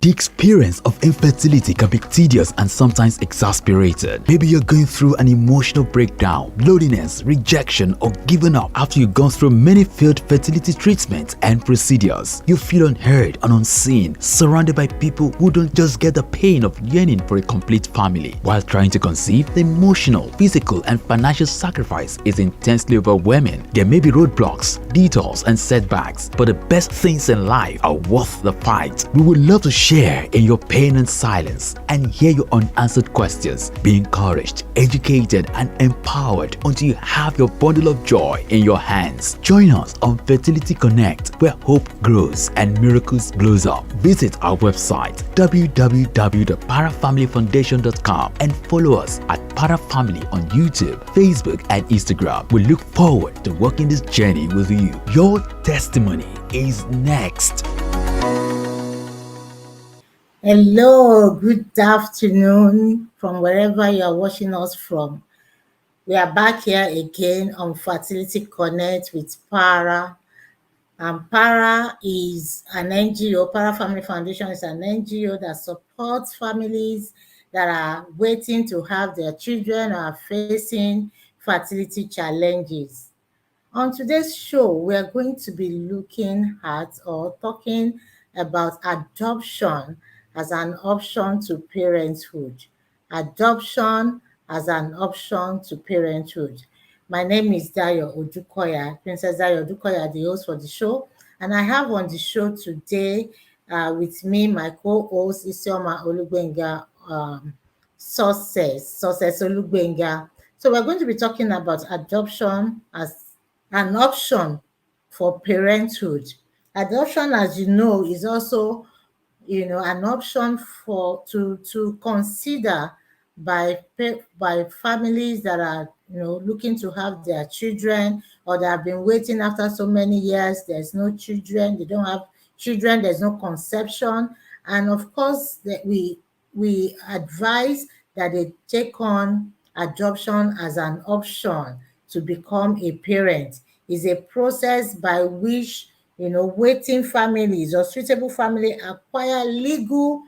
The experience of infertility can be tedious and sometimes exasperated. Maybe you're going through an emotional breakdown, loneliness, rejection, or giving up after you've gone through many failed fertility treatments and procedures. You feel unheard and unseen, surrounded by people who don't just get the pain of yearning for a complete family. While trying to conceive, the emotional, physical, and financial sacrifice is intensely overwhelming. There may be roadblocks, detours, and setbacks, but the best things in life are worth the fight. We would love to share in your pain and silence and hear your unanswered questions. Be encouraged, educated, and empowered until you have your bundle of joy in your hands. Join us on Fertility Connect, where hope grows and miracles blows up. Visit our website www.parafamilyfoundation.com and follow us at Parafamily on YouTube, Facebook, and Instagram. We look forward to walking this journey with you. Your testimony is next. Hello, good afternoon from wherever you are watching us from. We are back here again on Fertility Connect with Para. And Para is an NGO. Para Family Foundation is an NGO that supports families that are waiting to have their children or are facing fertility challenges. On today's show, we are going to be looking at or talking about adoption as an option to parenthood. Adoption as an option to parenthood. My name is Dayo Odukoya, Princess Dayo Odukoya, the host for the show. And I have on the show today with me my co-host Isioma Olugbenga, Success Olugbenga. So we're going to be talking about adoption as an option for parenthood. Adoption, as you know, is also an option to consider by families that are looking to have their children, or that have been waiting after so many years. There's no children, they don't have children, there's no conception, and of course that we advise that they take on adoption as an option to become a parent. Is a process by which waiting families or suitable family acquire legal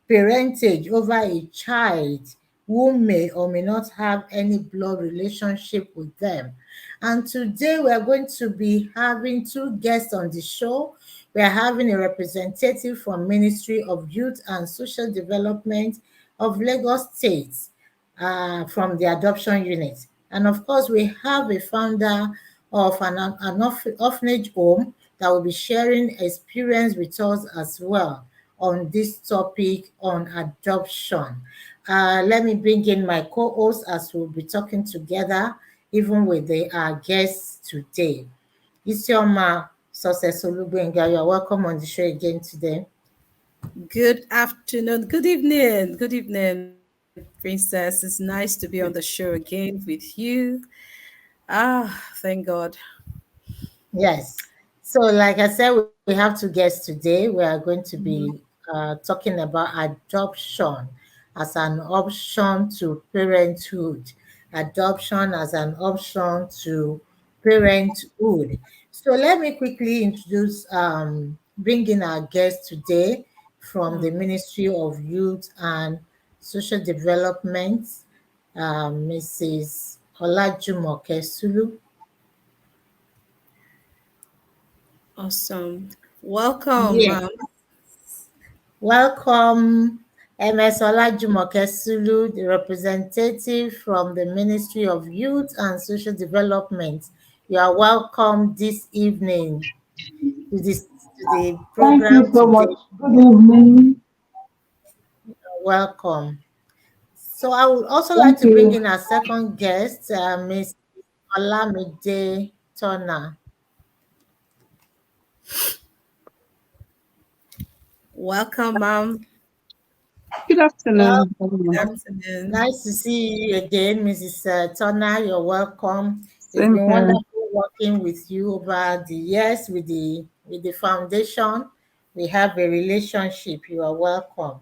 parentage over a child who may or may not have any blood relationship with them. And today we are going to be having two guests on the show. We are having a representative from Ministry of Youth and Social Development of Lagos State from the adoption unit. And of course, we have a founder of an orphanage home that will be sharing experience with us as well on this topic on adoption. Let me bring in my co-host as we'll be talking together, even with our guests today. Isioma Success Olugbenga, you're welcome on the show again today. Good afternoon, good evening, Princess. It's nice to be on the show again with you. Thank God. Yes. So like I said, we have two guests today. We are going to be talking about adoption as an option to parenthood. Adoption as an option to parenthood. So let me quickly introduce, bring in our guest today from the Ministry of Youth and Social Development, Mrs. Olajumoke Sulu. Awesome. Welcome, Yes. ma'am. Welcome, MS Olajumoke Sulu, the representative from the Ministry of Youth and Social Development. You are welcome this evening to the Thank program you so much. today. Good evening. Welcome. So I would also like Thank to bring you. in our second guest, Ms. Olamide Turner. Welcome, ma'am. Good Well, afternoon, Good everyone. afternoon. nice to see you again, Mrs. Turner. You're welcome. It's Same been here. wonderful working with you over the years with the foundation. We have a relationship. You are welcome.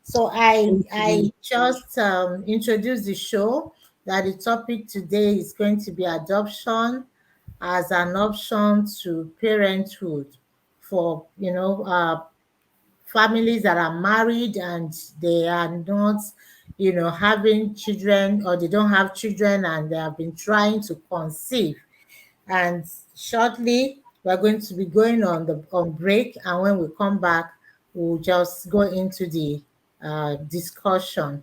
So I Thank I you. just introduced the show that the topic today is going to be adoption as an option to parenthood for families that are married and they are not, having children, or they don't have children and they have been trying to conceive. And shortly, we're going to be going on break, and when we come back, we'll just go into the discussion.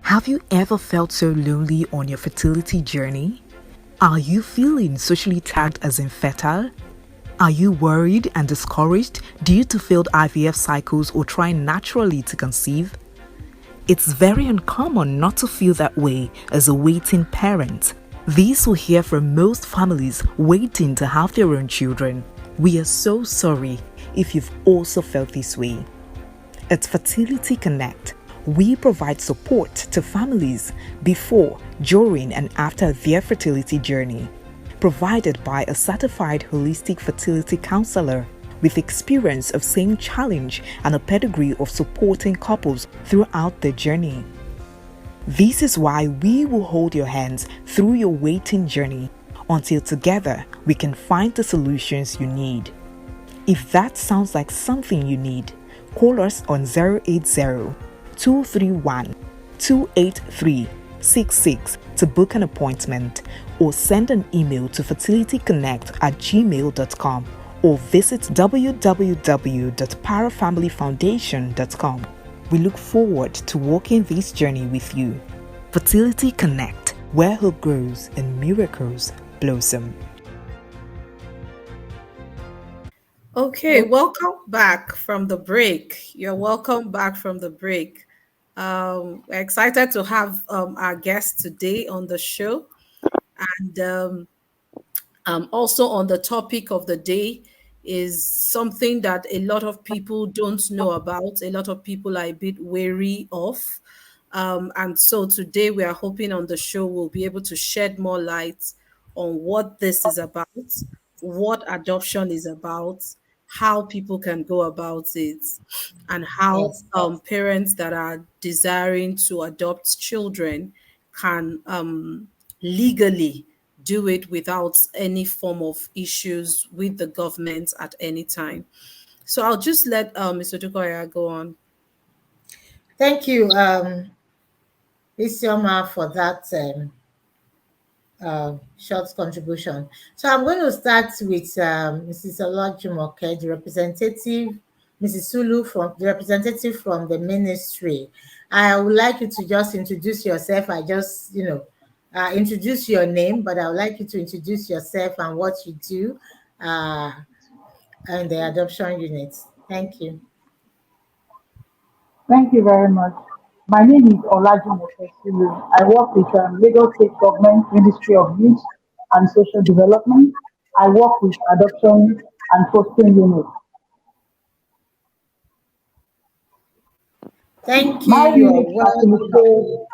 Have you ever felt so lonely on your fertility journey? Are you feeling socially tagged as infertile? Are you worried and discouraged due to failed IVF cycles or trying naturally to conceive? It's very uncommon not to feel that way as a waiting parent. These will hear from most families waiting to have their own children. We are so sorry if you've also felt this way. At Fertility Connect, we provide support to families before, during, and after their fertility journey, provided by a certified holistic fertility counselor with experience of same challenge and a pedigree of supporting couples throughout their journey. This is why we will hold your hands through your waiting journey until together we can find the solutions you need. If that sounds like something you need, call us on 080-231-28366 to book an appointment, or send an email to fertilityconnect@gmail.com, or visit www.parafamilyfoundation.com. We look forward to walking this journey with you. Fertility Connect, where hope grows and miracles blossom. Okay, welcome back from the break. You're welcome back from the break. We're excited to have our guest today on the show. And also on the topic of the day is something that a lot of people don't know about. A lot of people are a bit wary of. And so today we are hoping on the show we'll be able to shed more light on what this is about, what adoption is about, how people can go about it, and how Yes. parents that are desiring to adopt children can legally do it without any form of issues with the government at any time. So I'll just let Mr. Dukoya go on. Thank you, Isioma, for that short contribution. So I'm going to start with Mrs. Olajumoke, the representative, Mrs. Sulu, from the representative from the ministry. I would like you to just introduce yourself. I just, introduce your name, but I would like you to introduce yourself and what you do in the adoption unit. Thank you. Thank you very much. My name is Olajumoke Sulu. I work with Lagos State Government Ministry of Youth and Social Development. I work with adoption and fostering units. Thank you. My You're unit welcome. facilitates.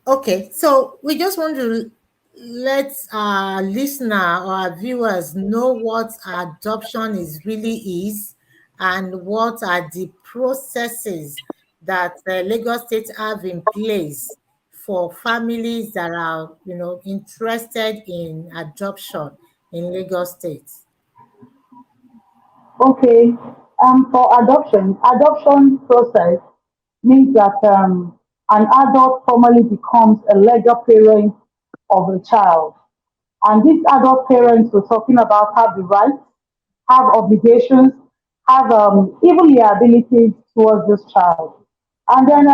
Okay, so we just want to let our listener or our viewers know what adoption really is, and what are the processes that Lagos State have in place for families that are, interested in adoption in Lagos State. Okay. For adoption process means that an adult formally becomes a legal parent of a child. And these adult parents we're talking about have the rights, have obligations, have even liabilities towards this child. And then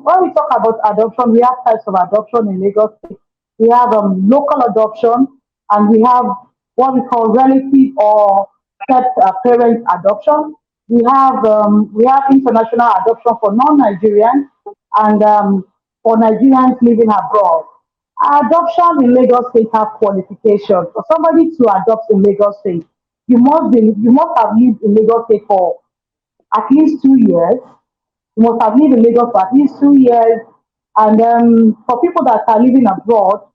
when we talk about adoption, we have types of adoption in Lagos State. We have local adoption, and we have what we call relative or step parent adoption. We have international adoption for non-Nigerians, and for Nigerians living abroad. Adoption in Lagos State have qualifications. For somebody to adopt in Lagos State, you must have lived in Lagos State for at least 2 years. You must have lived in Lagos for at least 2 years. And for people that are living abroad,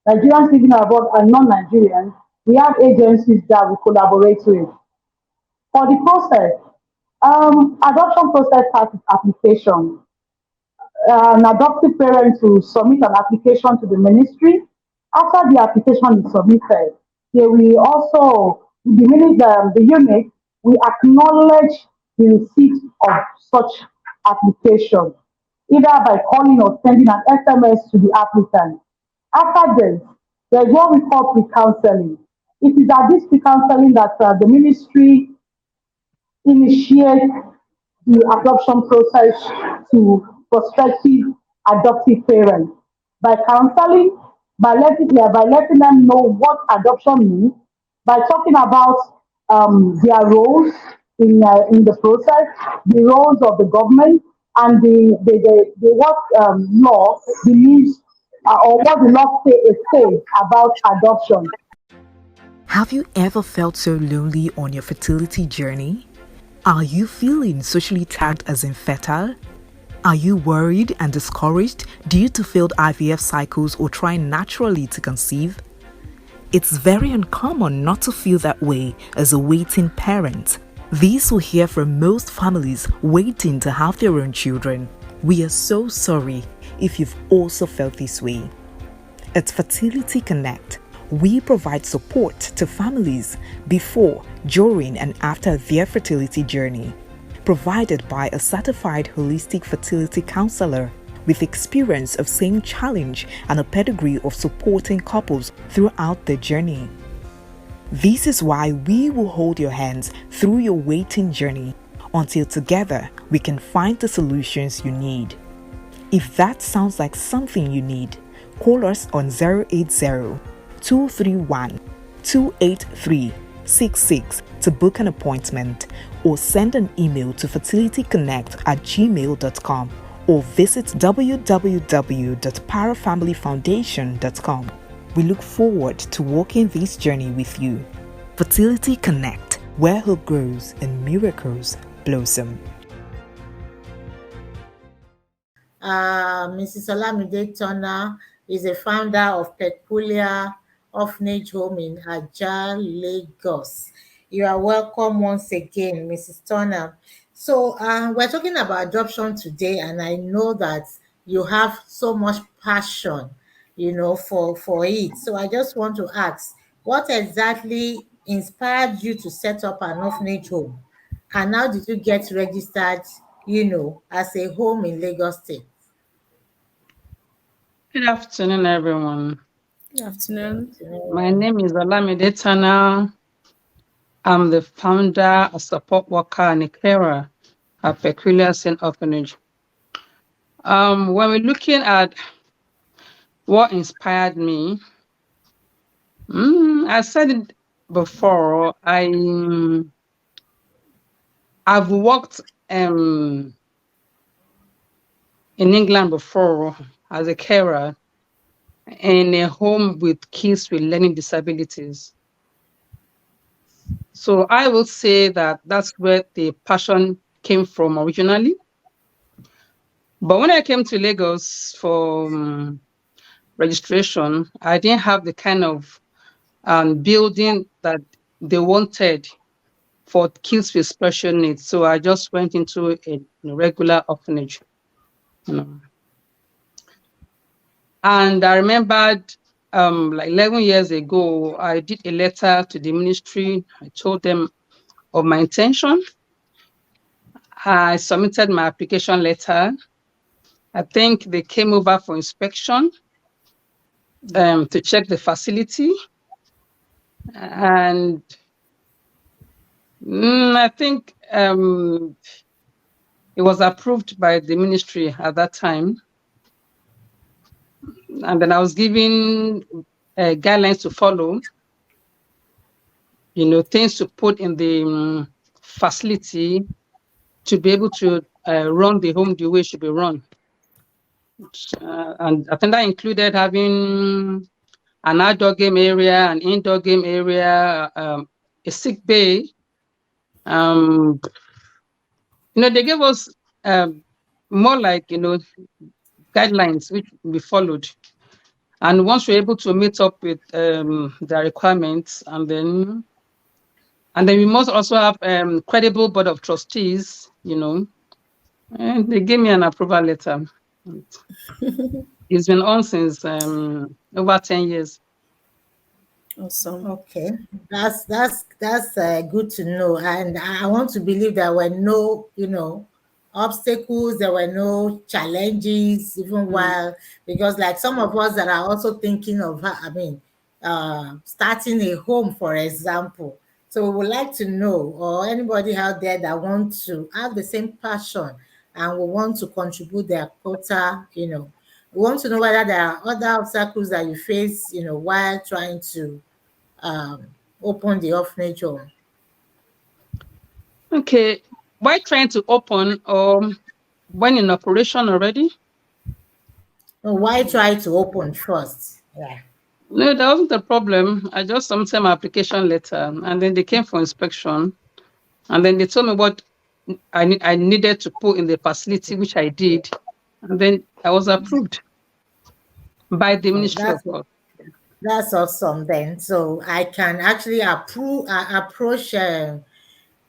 Nigerians living abroad and non-Nigerians, we have agencies that we collaborate with. For the process, adoption process has its application. An adoptive parent to submit an application to the ministry. After the application is submitted, they will also the unit, we acknowledge the receipt of such application, either by calling or sending an SMS to the applicant. After this, there's what we call pre-counseling. It is at this pre-counseling that the ministry initiate the adoption process to prospective adoptive parents by counseling, by letting them know what adoption means, by talking about their roles in the process, the roles of the government, and the what law believes or what the law says about adoption. Have you ever felt so lonely on your fertility journey? Are you feeling socially tagged as infertile? Are you worried and discouraged due to failed IVF cycles or trying naturally to conceive? It's very uncommon not to feel that way as a waiting parent. These will hear from most families waiting to have their own children. We are so sorry if you've also felt this way. At Fertility Connect, we provide support to families before, during, and after their fertility journey, provided by a certified holistic fertility counselor with experience of same challenge and a pedigree of supporting couples throughout their journey. This is why we will hold your hands through your waiting journey until together we can find the solutions you need. If that sounds like something you need, call us on 080-231-28366 to book an appointment, or send an email to fertilityconnect@gmail.com, or visit www.parafamilyfoundation.com. We look forward to walking this journey with you. Fertility Connect, where hope grows and miracles blossom. Mrs. Olamide Turner is a founder of Peculiar Orphanage Home in Ajah, Lagos. You are welcome once again, Mrs. Turner. So we're talking about adoption today, and I know that you have so much passion, for it. So I just want to ask, what exactly inspired you to set up an orphanage home? And how did you get registered, as a home in Lagos State? Good afternoon, everyone. Good afternoon. My name is Olamide Turner. I'm the founder, a support worker, and a carer at Peculiar Saint Orphanage. When we're looking at what inspired me, I said it before. I've worked in England before as a carer in a home with kids with learning disabilities. So I will say that that's where the passion came from originally. But when I came to Lagos for registration, I didn't have the kind of building that they wanted for kids with special needs. So I just went into a regular orphanage. And I remembered like 11 years ago, I did a letter to the ministry. I told them of my intention. I submitted my application letter. I think they came over for inspection to check the facility. And I think it was approved by the ministry at that time. And then I was given guidelines to follow, things to put in the facility to be able to run the home the way it should be run. And I think that included having an outdoor game area, an indoor game area, a sick bay. They gave us more like, guidelines which we followed. And once we're able to meet up with the requirements, and then we must also have credible board of trustees, and they gave me an approval letter. It's been on since over 10 years. Awesome. Okay, that's good to know, and I want to believe there were no, obstacles, there were no challenges, even while, because like some of us that are also thinking of, starting a home, for example. So we would like to know, or anybody out there that wants to have the same passion and will want to contribute their quota, we want to know whether there are other obstacles that you face, while trying to um, open the orphanage home. Okay. Why trying to open when in operation already? No, why try to open first? Yeah. No, that wasn't a problem. I just submitted my application letter and then they came for inspection. And then they told me what I needed to put in the facility, which I did. And then I was approved by the Oh, ministry, of course. that's awesome then. So I can actually approach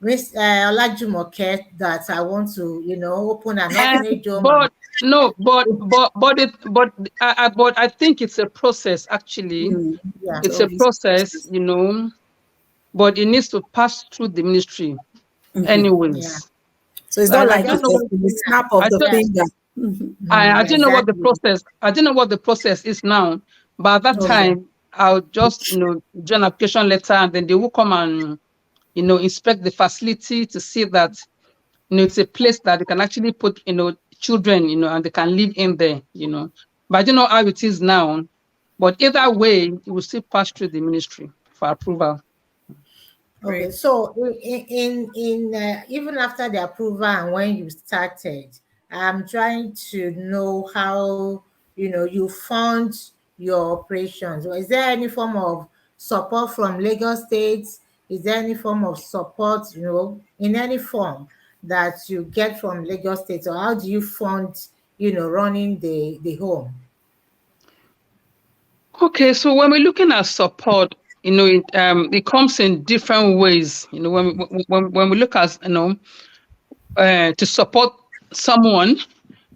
Miss Olajumoke that I want to, open an orphanage home. But no, but I think it's a process actually. Yeah. It's a process, but it needs to pass through the ministry Yeah. anyways. So it's not Like I like don't it's know what a snap of I the don't, finger. I didn't know what the Exactly. process. I didn't know what the process is now. But at that Okay. time, I'll just do an application letter, and then they will come and inspect the facility to see that it's a place that they can actually put children and they can live in there. But I don't know how it is now. But either way, it will still pass through the ministry for approval. Okay, Great. so even after the approval and when you started, I'm trying to know how you fund your operations. Or is there any form of support from Lagos State? Is there any form of support, in any form that you get from Lagos State, or how do you fund, running the home? Okay, so when we're looking at support, it comes in different ways. When we look at to support someone,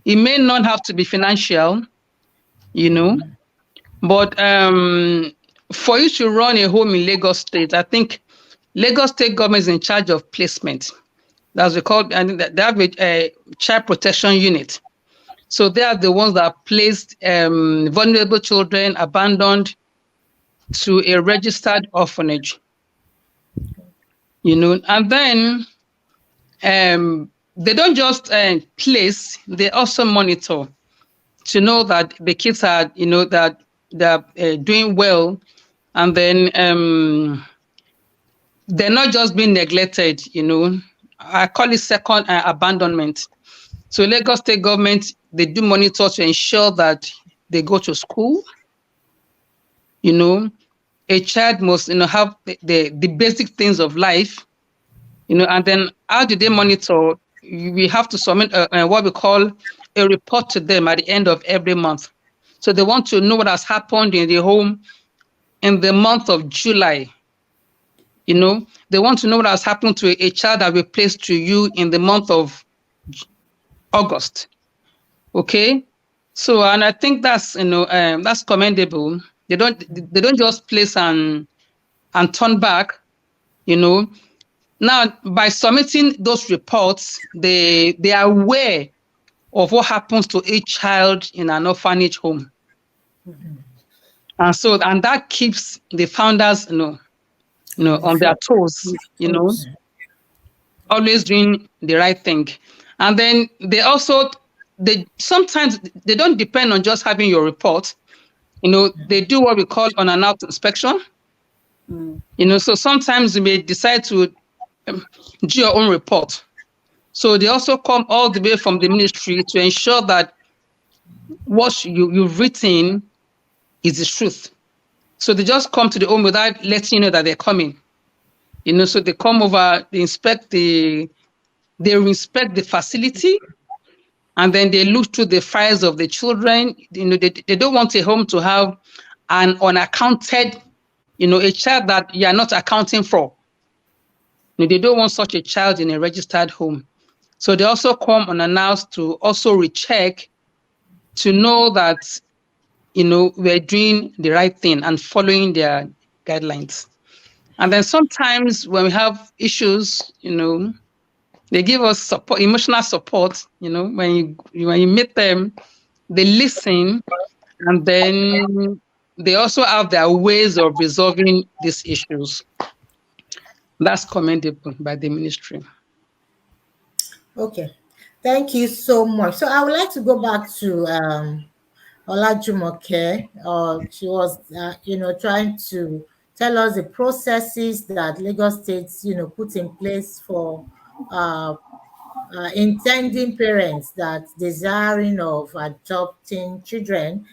it may not have to be financial, but for you to run a home in Lagos State, I think Lagos State government is in charge of placement. That's we call, and they have a child protection unit. So they are the ones that placed vulnerable children abandoned to a registered orphanage. And then they don't just place; they also monitor to know that the kids are, that they're doing well, and then they're not just being neglected. I call it second abandonment. So Lagos State government, they do monitor to ensure that they go to school. A child must have the basic things of life. And then how do they monitor? We have to submit what we call a report to them at the end of every month. So they want to know what has happened in the home in the month of July. They want to know what has happened to a child that we placed to you in the month of August. Okay. So, and I think that's that's commendable. They don't just place and turn back. Now, by submitting those reports, they are aware of what happens to each child in an orphanage home. And that keeps the founders, on their toes, always doing the right thing. And then sometimes they don't depend on just having your report. They do what we call on and out inspection. So sometimes you may decide to do your own report. So they also come all the way from the ministry to ensure that what you've written is the truth. So they just come to the home without letting you know that they're coming. So they come over, they inspect the facility, and then they look through the files of the children. They don't want a home to have an unaccounted, a child that you are not accounting for. They don't want such a child in a registered home. So they also come unannounced to also recheck to know that, we're doing the right thing and following their guidelines. And then sometimes when we have issues, they give us support, emotional support. When you meet them, they listen, and then they also have their ways of resolving these issues. That's commendable by the ministry. Okay. Thank you so much. So I would like to go back to Olajumoke. She was, trying to tell us the processes that Lagos State, put in place for uh, intending parents that desiring of adopting children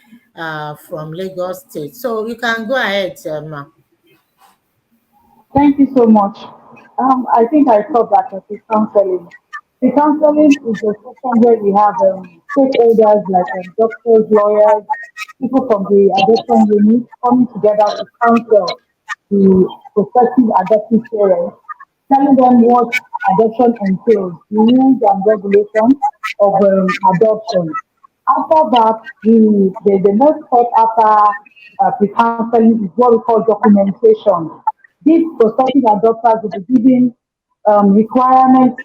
from Lagos State. So you can go ahead, Ma. Thank you so much. I think I thought that was the counseling. The counseling is the session where we have stakeholders like doctors, lawyers, people from the adoption unit coming together to counsel the prospective adoptive parents, telling them what adoption entails, the rules and regulations of adoption. After that, the next step after pre-counseling is what we call documentation. These prospective adopters will be given requirements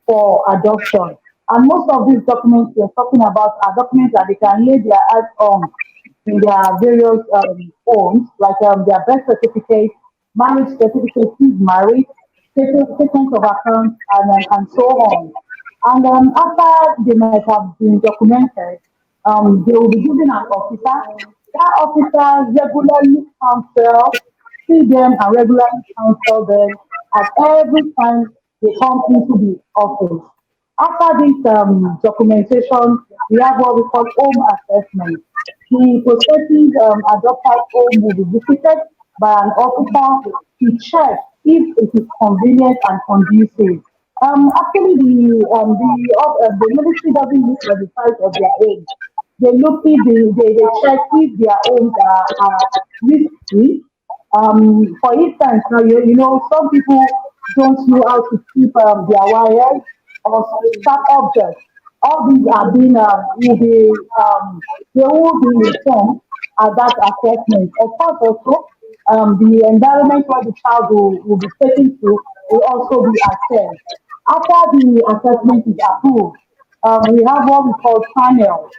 for adoption. And most of these documents we're talking about are documents that they can lay their eyes on in their various homes, like their birth certificate, marriage certificate, who's married, statement of account, and so on. And after they might have been documented, they will be given an officer. That officer regularly counsel, see them and regularly counsel them at every time they come into the office. After this documentation, we have what we call home assessment. The prospective adopted home will be visited by an officer to check if it is convenient and conducive. Actually, the ministry doesn't look at the size of their age. They look if they check if their homes are risk free. For instance, now some people don't know how to keep their wires or sharp objects. All these are being they will be informed at that assessment. Of course, also the environment where the child will be taken to will also be assessed. After the assessment is approved, we have what we call panel.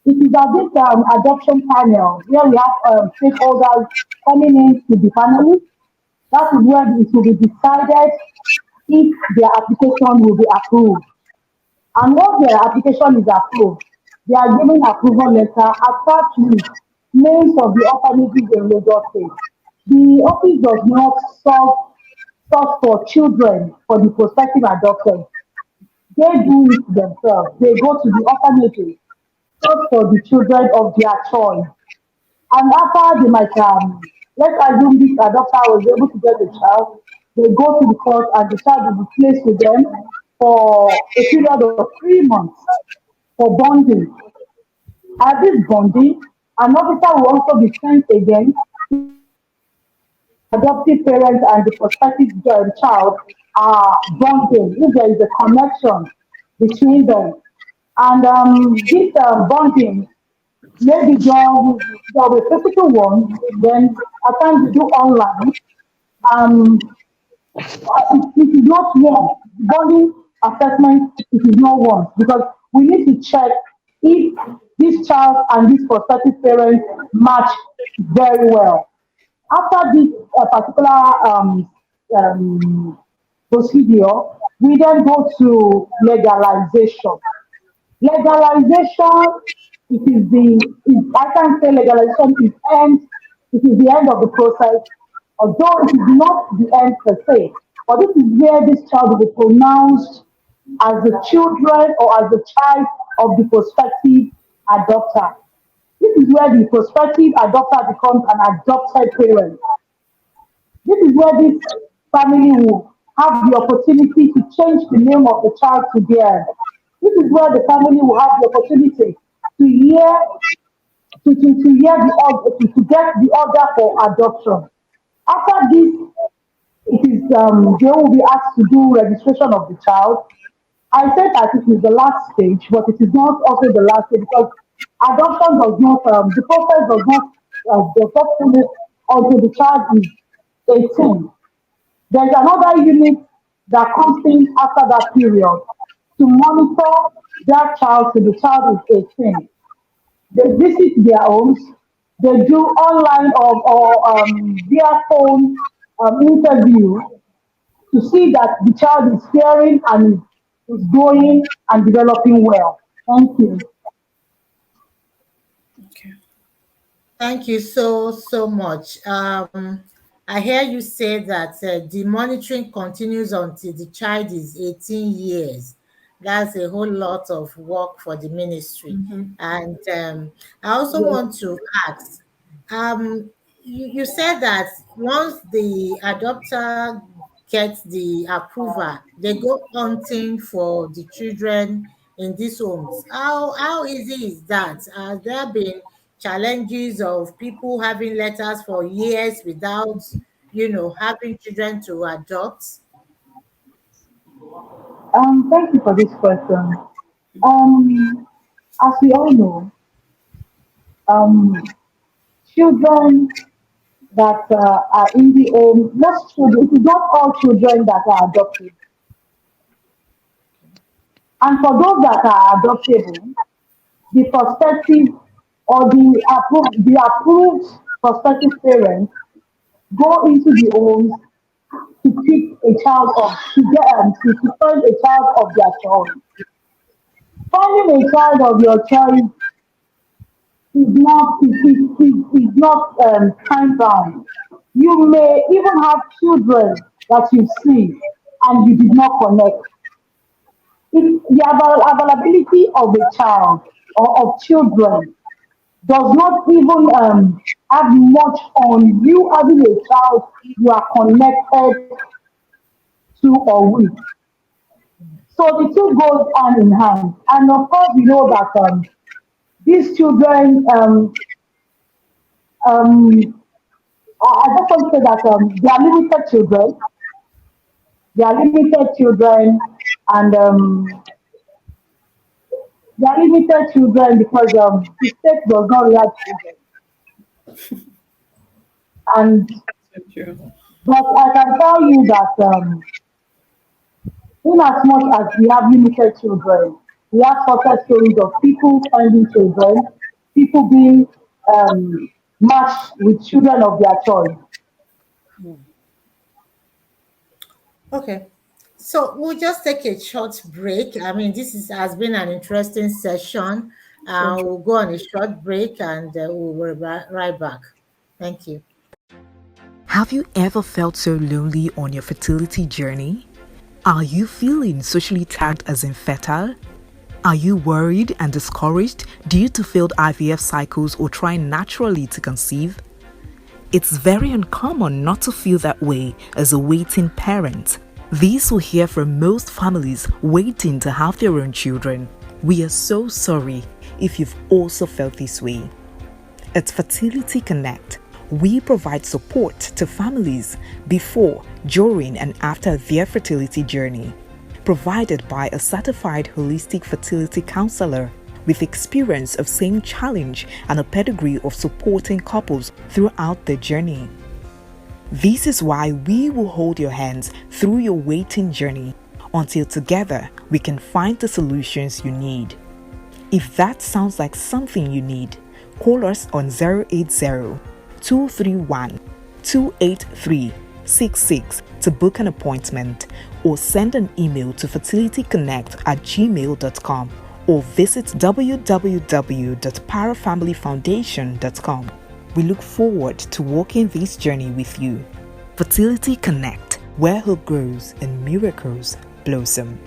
It is a this adoption panel where we have stakeholders coming in to the panelists. That is where it will be decided if their application will be approved. And once their application is approved, they are given approval letter attached with names of the orphanages in Lagos State. The office does not source for children for the prospective adopters. They do it themselves. They go to the orphanages, search for the children of their choice. And after they might, let's assume this adopter was able to get the child, they go to the court and the child will be placed with them for a period of 3 months for bonding. At this bonding, an officer will also be sent again to ensure the adoptive parents and the prospective child are bonding, if there is a connection between them. And this bonding maybe there will be physical one, then at times we do online. Um, it is not one. Body assessment, it is not one because we need to check if this child and this prospective parent match very well. After this particular procedure, we then go to legalization. Legalization, I can say legalization it is the end of the process, although it is not the end per se. But this is where this child will be pronounced as the children or as the child of the prospective adopter. This is where the prospective adopter becomes an adopted parent. This is where this family will have the opportunity to change the name of the child to theirs. This is where the family will have the opportunity to hear hear the order to get the order for adoption. After this, it is they will be asked to do registration of the child. I said that it is the last stage, but it is not also the last stage because adoption does not the process does not finish until the child is 18. There's another unit that comes in after that period to monitor that child till the child is 18. They visit their homes, they do online or via phone interview to see that the child is hearing and is growing and developing well. Thank you. Okay. Thank you so much. I hear you say that the monitoring continues until the child is 18 years. That's a whole lot of work for the ministry. Mhm. And I also Yes. want to ask, you said that once the adopter gets the approval, they go hunting for the children in these homes. How easy is that? Has there been challenges of people having letters for years without, having children to adopt? Thank you for this question. Um, as we all know, um, children that are in the home, most children, it is not all children that are adopted. And for those that are adoptable, the prospective or the approved prospective parents go into the homes to pick a child of to find a child of their choice. Finding a child of your choice is not time bound. You may even have children that you see and you did not connect. The availability of a child or of children does not even have much on you having a child you are connected to or with. So the two goes hand in hand. And of course, we know that these children, um, I just want to say that they are limited children, and they are limited children because the state does not react children. And Thank you. but I can tell you that in as much as we have limited children, we have success stories of people finding children, people being matched with children of their choice. Okay. So we'll just take a short break. I mean, has been an interesting session. So true. We'll go on a short break and we'll be right back. Thank you. Have you ever felt so lonely on your fertility journey? Are you feeling socially tagged as infertile? Are you worried and discouraged due to failed IVF cycles or trying naturally to conceive? It's very uncommon not to feel that way as a waiting parent. These will hear from most families waiting to have their own children. We are so sorry if you've also felt this way. At Fertility Connect, we provide support to families before, during, and after their fertility journey, provided by a certified holistic fertility counselor with experience of same challenge and a pedigree of supporting couples throughout their journey. This is why we will hold your hands through your waiting journey until together we can find the solutions you need. If that sounds like something you need, call us on 080-231-28366 to book an appointment, or send an email to fertilityconnect@gmail.com, or visit www.parafamilyfoundation.com. We look forward to walking this journey with you. Fertility Connect, where hope grows and miracles blossom.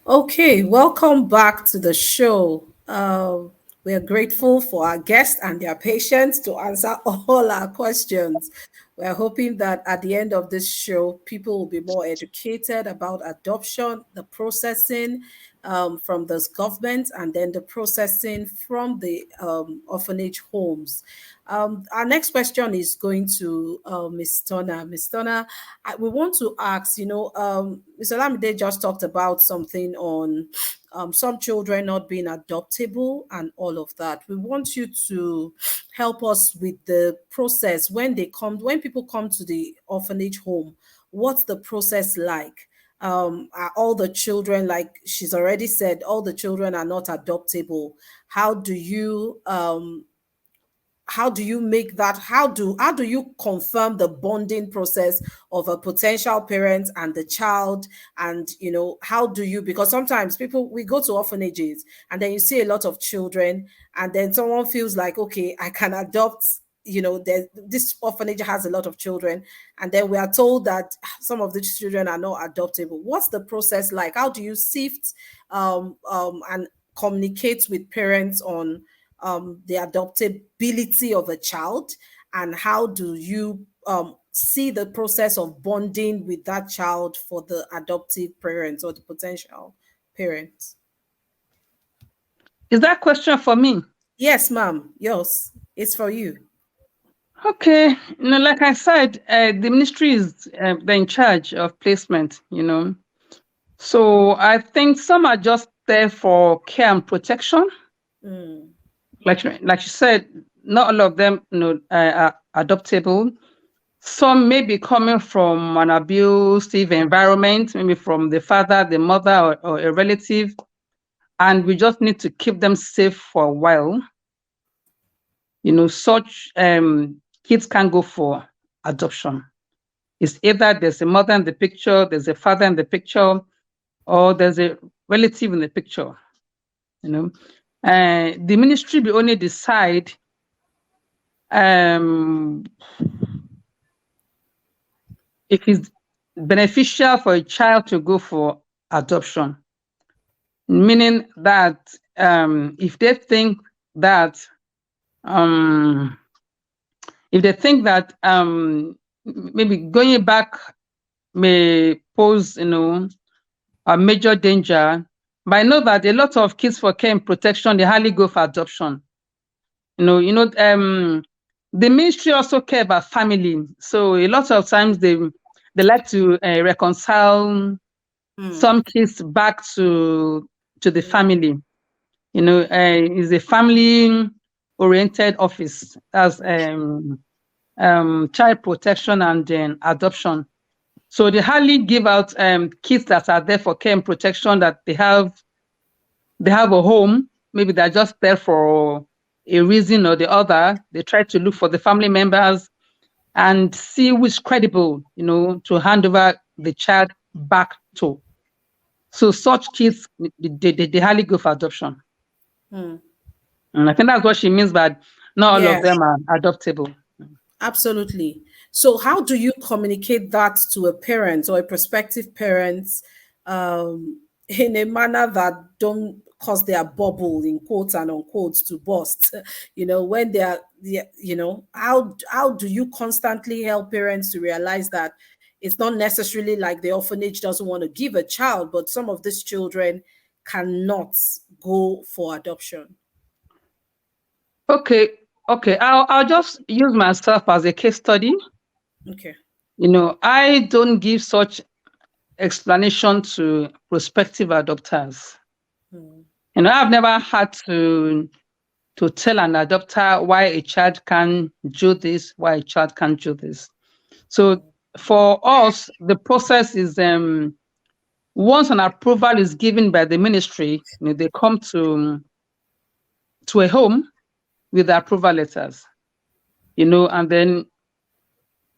Okay, welcome back to the show. We are grateful for our guests and their patience to answer all our questions. We are hoping that at the end of this show, people will be more educated about adoption, the processing from the government, and then the processing from the orphanage homes. Our next question is going to Ms. Turner. Ms. Turner, we want to ask, Mr. Lamide just talked about something on some children not being adoptable and all of that. We want you to help us with the process when people come to the orphanage home. What's the process like? Are all the children, like she's already said, all the children are not adoptable? How do you make that, how do you confirm the bonding process of a potential parent and the child? And how do you, because sometimes we go to orphanages and then you see a lot of children, and then someone feels like, okay, I can adopt, this orphanage has a lot of children, and then we are told that some of these children are not adoptable. What's the process like? How do you sift and communicate with parents on the adoptability of a child, and how do you see the process of bonding with that child for the adoptive parents or the potential parents? Is that question for me? Yes, ma'am. Yes, it's for you. Okay. Like I said, the ministry is they're in charge of placement, So I think some are just there for care and protection. Like you said, not all of them are adoptable. Some may be coming from an abusive environment, maybe from the father, the mother, or a relative, and we just need to keep them safe for a while. Such kids can go for adoption. It's either there's a mother in the picture, there's a father in the picture, or there's a relative in the picture. The ministry will only decide if it's beneficial for a child to go for adoption, meaning that if they think that maybe going back may pose a major danger, but I know that a lot of kids for care and protection, they hardly go for adoption. The ministry also care about family, so a lot of times they like to reconcile some kids back to the family. Is a family oriented office as child protection and then adoption. So they hardly give out kids that are there for care and protection, that they have a home. Maybe they're just there for a reason or the other. They try to look for the family members and see who's credible, to hand over the child back to. So such kids, they hardly go for adoption. And I think that's what she means by not all of them are adoptable. Absolutely. So how do you communicate that to a parent or a prospective parent in a manner that don't cause their bubble, in quotes and unquotes, to burst? When how do you constantly help parents to realize that it's not necessarily like the orphanage doesn't want to give a child, but some of these children cannot go for adoption? Okay. I'll just use myself as a case study. Okay. I don't give such explanation to prospective adopters. I've never had to tell an adopter why a child can do this, why a child can't do this. So for us, the process is once an approval is given by the ministry, they come to a home with the approval letters, and then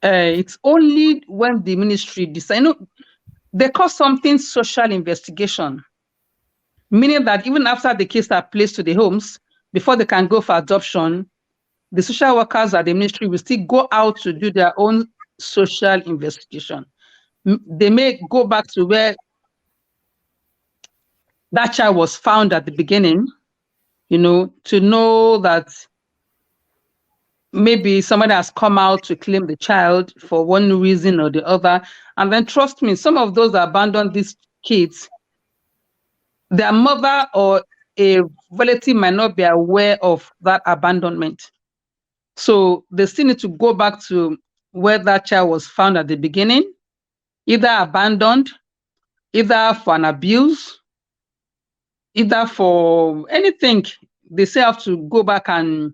it's only when the ministry decide, they call something social investigation, meaning that even after the kids are placed to the homes, before they can go for adoption, the social workers at the ministry will still go out to do their own social investigation. They may go back to where that child was found at the beginning, to know that maybe somebody has come out to claim the child for one reason or the other. And then trust me, some of those that abandon these kids, their mother or a relative might not be aware of that abandonment. So they still need to go back to where that child was found at the beginning, either abandoned, either for an abuse, either for anything, they say have to go back and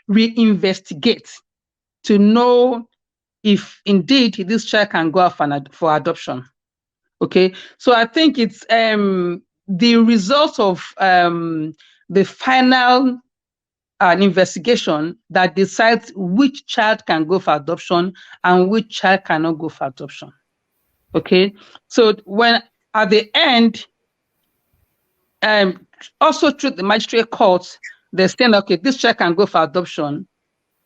reinvestigate to know if indeed this child can go out for adoption. Okay, so I think it's the result of the final investigation that decides which child can go for adoption and which child cannot go for adoption. Okay, so when at the end, also through the magistrate court, they're saying, okay, this child can go for adoption.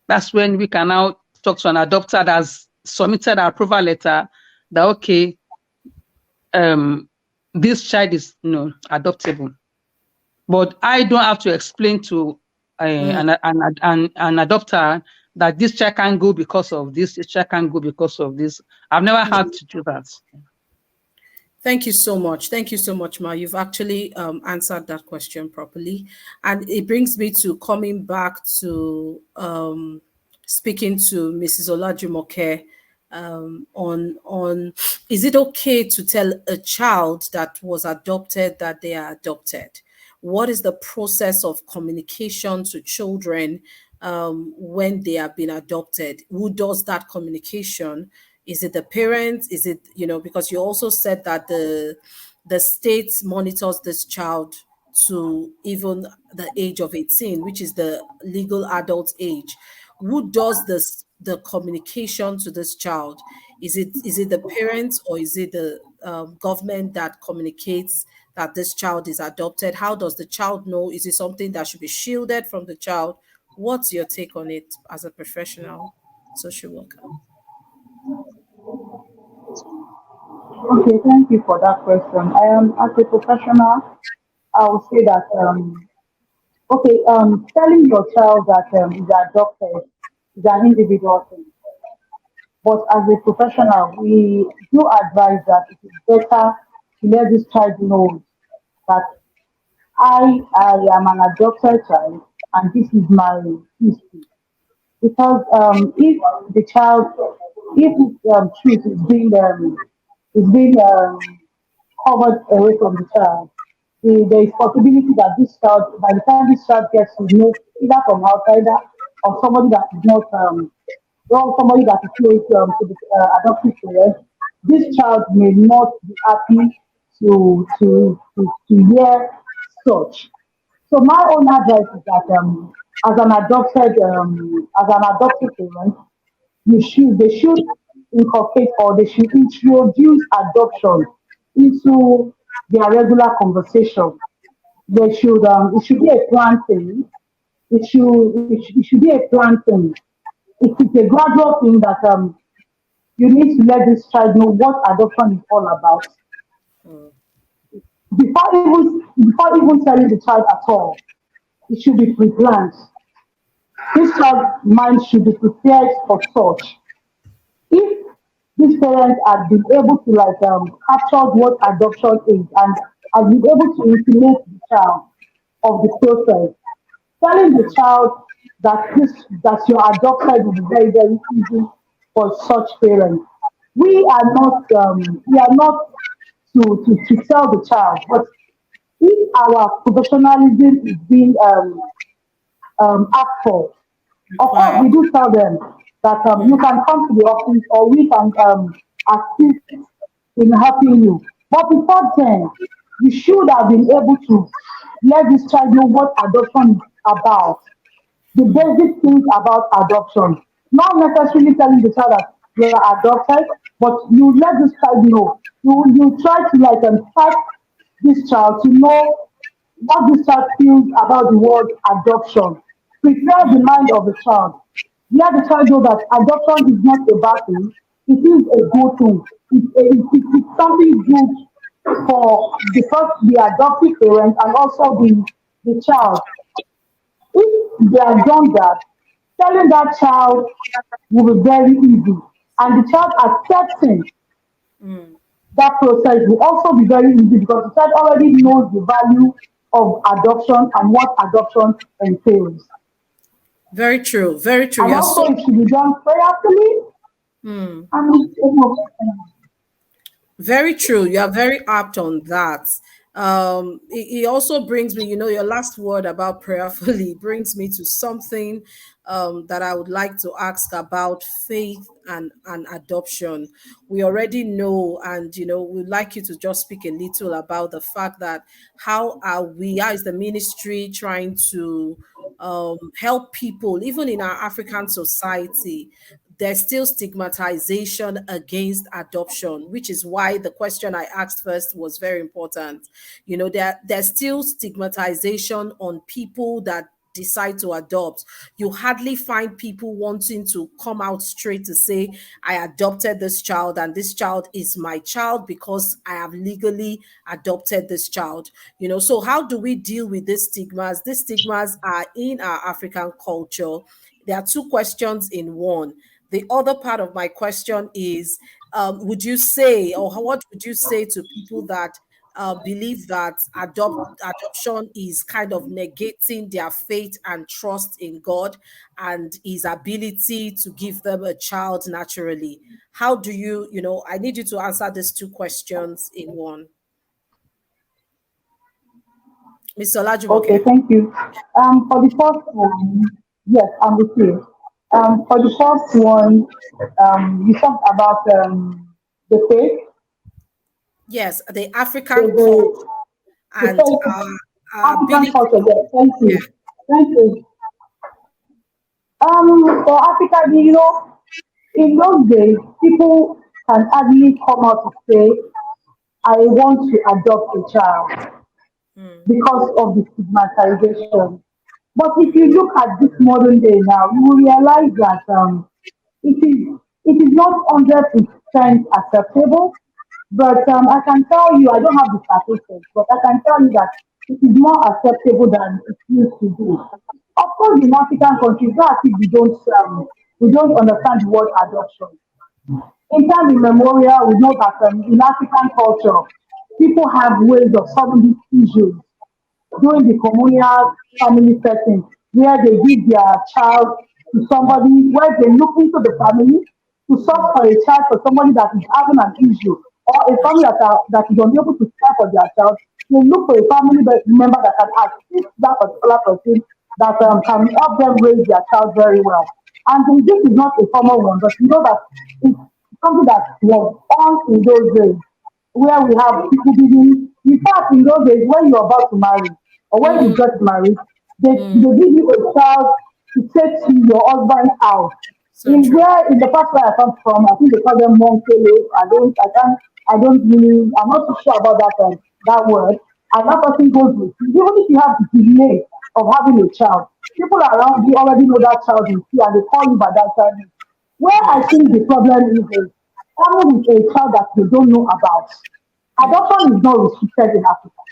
That's when we can now talk to an adopter that has submitted an approval letter that, okay, this child is adoptable. But I don't have to explain to an adopter that this child can't go because of this child can't go because of this. I've never had to do that. Thank you so much. Thank you so much, Ma. You've actually answered that question properly. And it brings me to coming back to speaking to Mrs. Olajumoke on is it okay to tell a child that was adopted that they are adopted? What is the process of communication to children when they have been adopted? Who does that communication? Is it the parents? Is it, because you also said that the state monitors this child to even the age of 18, which is the legal adult age. Who does the communication to this child? Is it the parents, or is it the government that communicates that this child is adopted? How does the child know? Is it something that should be shielded from the child? What's your take on it as a professional social worker? Okay, thank you for that question. As a professional, I would say that telling your child that is adopted is an individual thing. But as a professional, we do advise that it is better to let this child know that I am an adopted child and this is my history. Because if the child, if truth is being covered away from the child, there is possibility that this child, by the time this child gets to know either from outsider or somebody that is not, or somebody that is close to the adoptive parent, this child may not be happy to hear such. So my own advice is that as an adopted parent, they should inculcate or they should introduce adoption into their regular conversation. It should be a planned thing. It should be a planned thing. It's a gradual thing that you need to let this child know what adoption is all about before even telling the child at all. It should be pre-planned. This child's mind should be prepared for such. If these parents have been able to capture what adoption is and have been able to intimate the child of the process, telling the child that you're adopted will be very, very easy for such parents. We are not to tell the child, but if our professionalism is being asked for, of course, we do tell them that you can come to the office or we can assist in helping you. But before then, you should have been able to let this child know what adoption is about, the basic things about adoption. Not necessarily telling the child that you are adopted, but you let this child know. You try to help this child to know what this child feels about the word adoption. Prepare the mind of the child. Let the child know that adoption is not a bad thing. It is a good thing. It's something good for the adoptive parent and also the child. If they have done that, telling that child will be very easy. And the child accepting that process will also be very easy because the child already knows the value of adoption and what adoption entails. Very true. Very true. And also, it should be done prayerfully. Very true. You are very apt on that. It also brings me, your last word about prayerfully brings me to something that I would like to ask about faith and adoption. We already know, and we'd like you to just speak a little about the fact that how is the ministry trying to help people, even in our African society. There's still stigmatization against adoption, which is why the question I asked first was very important. There's still stigmatization on people that decide to adopt. You hardly find people wanting to come out straight to say, I adopted this child and this child is my child because I have legally adopted this child. So how do we deal with these stigmas? These stigmas are in our African culture. There are two questions in one. The other part of my question is, would you say, or what would you say to people that believe that adoption is kind of negating their faith and trust in God and his ability to give them a child naturally? How do I need you to answer these two questions in one. Mr. Okay, Olajumoke. thank you. For the first one, yes, I'm with you. For the first one, you talked about the faith, Yes, the the, African culture the, the and faith, our African ability. culture. Yes, thank Yeah. you. Thank you. For Africa, in those days, people can hardly come out to say, I want to adopt a child Mm, because of the stigmatization. But if mm, you look at this modern day now, you will realize that it is it is not 100% acceptable. But I can tell you, I don't have the statistics, but I can tell you that it is more acceptable than it used to be. Of course, in African countries, not as if we don't understand the word adoption. In time immemorial, we know that in African culture, people have ways of solving these issues during the communal family setting where they give their child to somebody, where they look into the family to search for a child for somebody that is having an issue or a family that is unable to care for their child. They look for a family member that can assist that particular person that can help them raise their child very well. And this is not a formal one, but you know that it's something that was on in those days where we have people giving, in fact, in those days, when you're about to marry or when you mm, get married, they mm. give you a child to take to your husband's house. So true. In the part where I come from, I think they call them monkey. I don't really, I'm not too sure about that word. And that person goes with you. Even if you have the delay of having a child, people around you already know that child is here and they call you by that child. Where I think the problem is coming with a child that they don't know about. Adoption is not restricted in Africa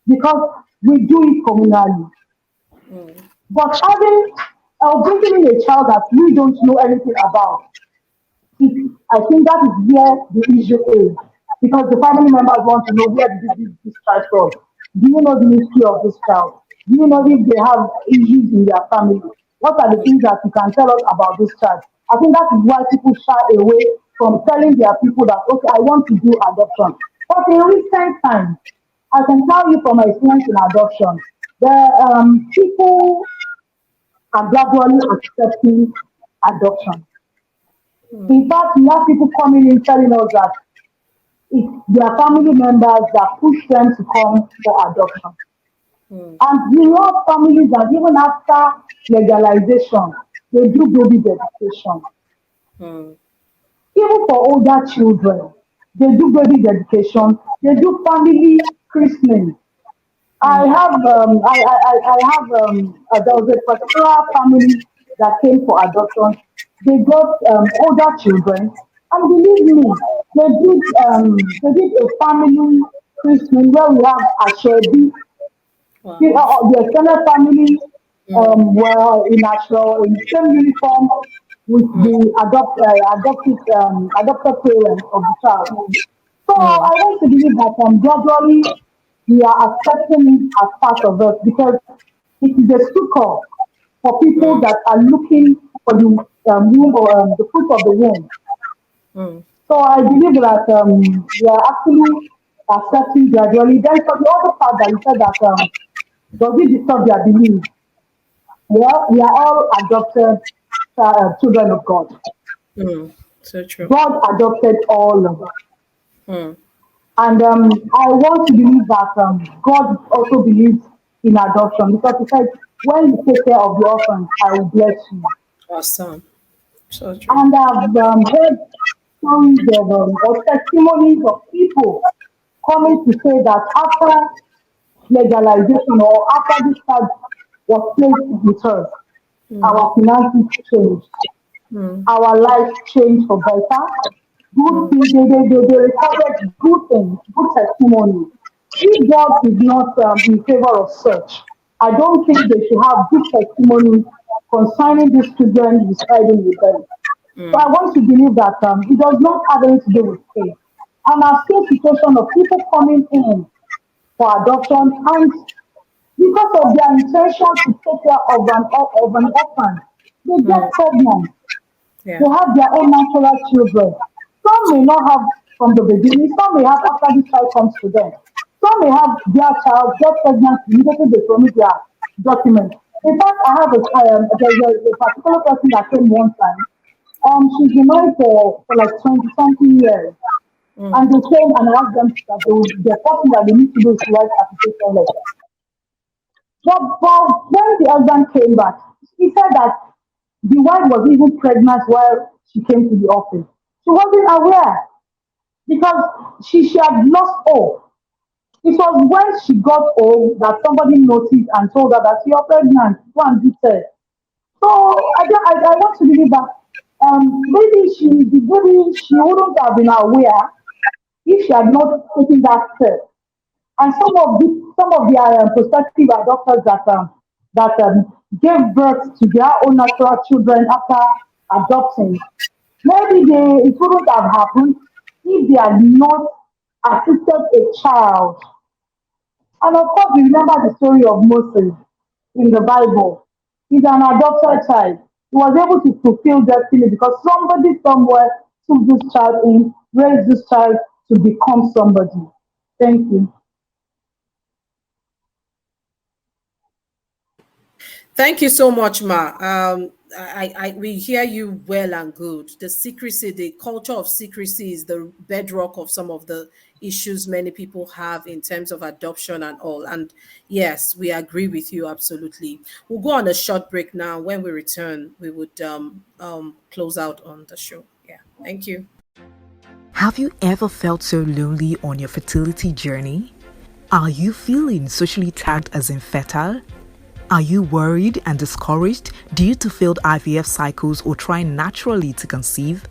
because we do it communally. But having or bringing in a child that we don't know anything about, I think that is where the issue is. Because the family members want to know where did you get this child from? Do you know the history of this child? Do you know if they have issues in their family? What are the things that you can tell us about this child? I think that is why people shy away from telling their people that, okay, I want to do adoption. But in recent times, I can tell you from my experience in adoption, the people are gradually accepting adoption. In fact, we have people coming in telling us that it's their family members that push them to come for adoption. And we have families that even after legalization, they do baby dedication. Even for older children, they do baby dedication, they do family christening. I have, there was a particular family that came for adoption. They got older children, and believe me, they did a family christening where we have Ashebi, Wow. the extended family were in actual in the same uniform with the adopted parents of the child. So I want to believe that gradually we are accepting it as part of us because it is a succor for people that are looking for the womb or the fruit of the womb. So I believe that we are actually accepting gradually. Then for the other part that you said that does it disturb their belief? Well, we are all adopted children of God. Mm. So true. God adopted all of us. Mm. And I want to believe that God also believes in adoption because he said, when you take care of the orphans, I will bless you. Awesome. So true. And I've heard stories of or testimonies of people coming to say that after legalization or after this card was placed with us, Mm. our finances changed, Mm. our lives changed for better. Good Mm. things, they recorded good things, good testimonies. If God is not in favor of such, I don't think they should have good testimonies concerning these children residing with them. So I Mm. want to believe that it does not have anything to do with faith. And I've seen situations of people coming in for adoption and because of their intention to take care of an orphan, they get Mm. pregnant. Yeah. They have their own natural children. Some may not have from the beginning, some may have after this child comes to them. Some may have their child get pregnant immediately they submit their documents. In fact, I have there's a particular person that came one time. She's been married for like 20 something years. Mm. And they came and asked them that the first thing that they need to do is to write application letter. But when the husband came back, he said that the wife was even pregnant while she came to the office. She wasn't aware because she had lost hope. It was when she got home that somebody noticed and told her that you're pregnant. Go and do test. So I want to believe that maybe she wouldn't have been aware if she had not taken that step. And some of their prospective adopters that gave birth to their own natural children after adopting, maybe it wouldn't have happened if they had not assisted a child. And of course, we remember the story of Moses in the Bible. He's an adopted child. He was able to fulfill destiny because somebody somewhere took this child in, raised this child to become somebody. Thank you. Thank you so much, Ma. We hear you well and good. The secrecy, the culture of secrecy is the bedrock of some of the issues many people have in terms of adoption and all. And yes, we agree with you absolutely. We'll go on a short break now. When we return, we would close out on the show. Yeah, thank you. Have you ever felt so lonely on your fertility journey? Are you feeling socially tagged as infertile? Are you worried and discouraged due to failed IVF cycles or trying naturally to conceive?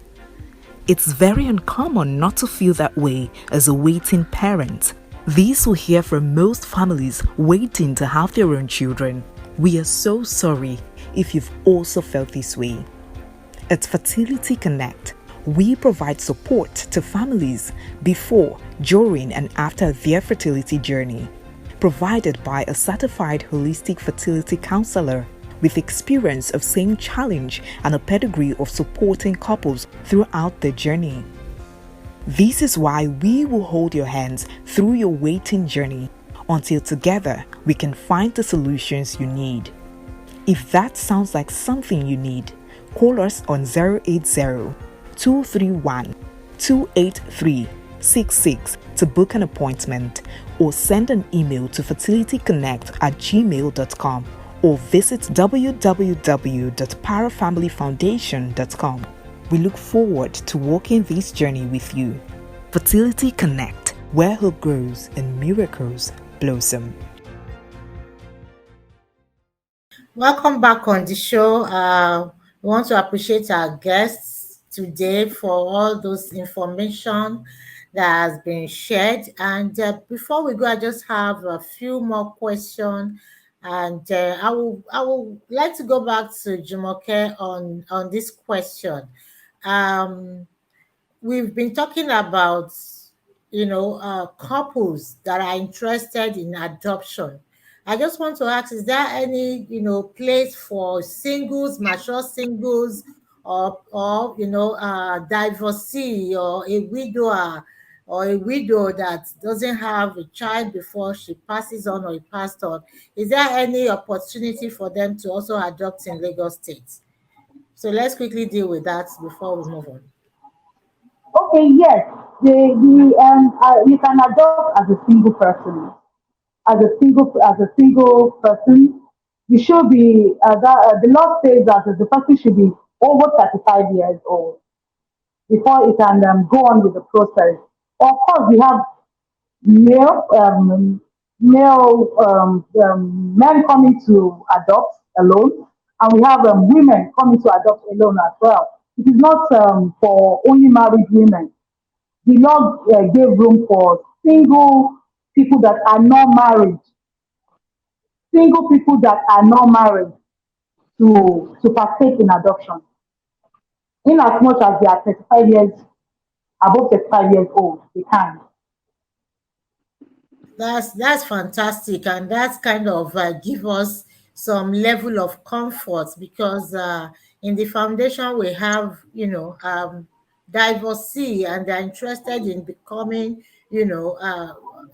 It's very uncommon not to feel that way as a waiting parent. These will hear from most families waiting to have their own children. We are so sorry if you've also felt this way. At Fertility Connect, we provide support to families before, during, and after their fertility journey, provided by a certified holistic fertility counselor with experience of same challenge and a pedigree of supporting couples throughout their journey. This is why we will hold your hands through your waiting journey until together we can find the solutions you need. If that sounds like something you need, call us on 080-231-28366 to book an appointment, or send an email to fertilityconnect@gmail.com, or visit www.parafamilyfoundation.com. We look forward to walking this journey with you. Fertility Connect, where hope grows and miracles blossom. Welcome back on the show. We want to appreciate our guests today for all those information that has been shared. And before we go, I just have a few more questions. And I would like to go back to Jumoke on this question. Um, we've been talking about couples that are interested in adoption. I just want to ask, is there any place for singles, mature singles, or divorcee or a widower or a widow that doesn't have a child before she passes on or he passed on, is there any opportunity for them to also adopt in Lagos State? So let's quickly deal with that before we move on. Okay, yes, you can adopt as a single person. As a single person, you should be the law says that the person should be over 35 years old before it can go on with the process. Of course, we have male men coming to adopt alone, and we have women coming to adopt alone as well. It is not for only married women. The Lord gave room for people that are not married, single people that are not married to partake in adoption, in as much as they are 35 years, above 35 years old, they can. That's fantastic, and that's kind of give us some level of comfort because in the foundation we have, divorcee, and they're interested in becoming,